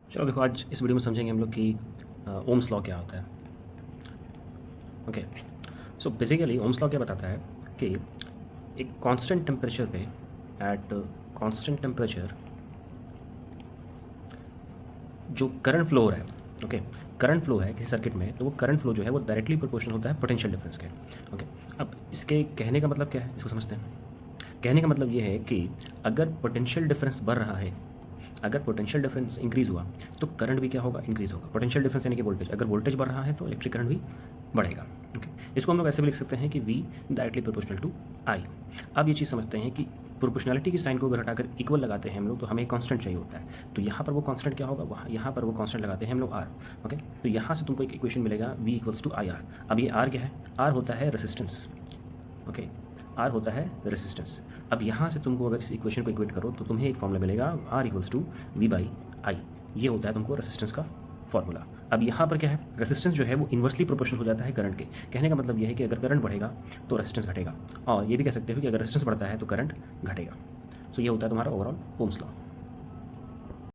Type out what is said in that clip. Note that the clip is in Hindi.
चलो देखो, आज इस वीडियो में समझेंगे हम लोग कि ओम्स लॉ क्या होता है। Okay, so basically Ohm's law क्या बताता है कि एक कांस्टेंट टेम्परेचर पे, एट कांस्टेंट टेम्परेचर जो करंट फ्लो हो रहा है, ओके, करंट फ्लो है किसी सर्किट में, तो वो करंट फ्लो जो है वो डायरेक्टली प्रोपोर्शनल होता है पोटेंशियल डिफरेंस के। ओके, अब इसके कहने का मतलब क्या है, इसको समझते हैं। कहने का मतलब ये है कि अगर पोटेंशियल डिफरेंस बढ़ रहा है, अगर पोटेंशियल डिफरेंस इंक्रीज़ हुआ तो करंट भी क्या होगा, इंक्रीज़ होगा। पोटेंशियल डिफरेंस यानी कि वोल्टेज, अगर वोल्टेज बढ़ रहा है तो इलेक्ट्रिक करंट भी बढ़ेगा। ओके, इसको हम लोग ऐसे भी लिख सकते हैं कि V directly proportional to I। अब ये चीज़ समझते हैं कि प्रोपोर्शनलिटी की साइन को अगर हटाकर इक्वल लगाते हैं हम लोग तो हमें कांस्टेंट चाहिए होता है। तो यहाँ पर वो कांस्टेंट क्या होगा, वहाँ यहाँ पर वो कांस्टेंट लगाते हैं हम लोग R। ओके, तो यहाँ से तुमको एक इक्वेशन मिलेगा V equals to I R. अब ये R क्या है, R होता है रेसिस्टेंस। ओके, R होता है रेसिस्टेंस। अब यहाँ से तुमको अगर इस इक्वेशन को इक्वेट करो तो तुम्हें एक फॉर्मूला मिलेगा R equals to V by I. ये होता है तुमको रेसिस्टेंस का फॉर्मूला। अब यहाँ पर क्या है, रेसिस्टेंस जो है वो इन्वर्सली प्रोपोर्शनल हो जाता है करंट के। कहने का मतलब ये है कि अगर करंट बढ़ेगा तो रेसिस्टेंस घटेगा, और ये भी कह सकते हो कि अगर रेसिस्टेंस बढ़ता है तो करंट घटेगा। सो ये होता है तुम्हारा ओवरऑल ओम्स लॉ।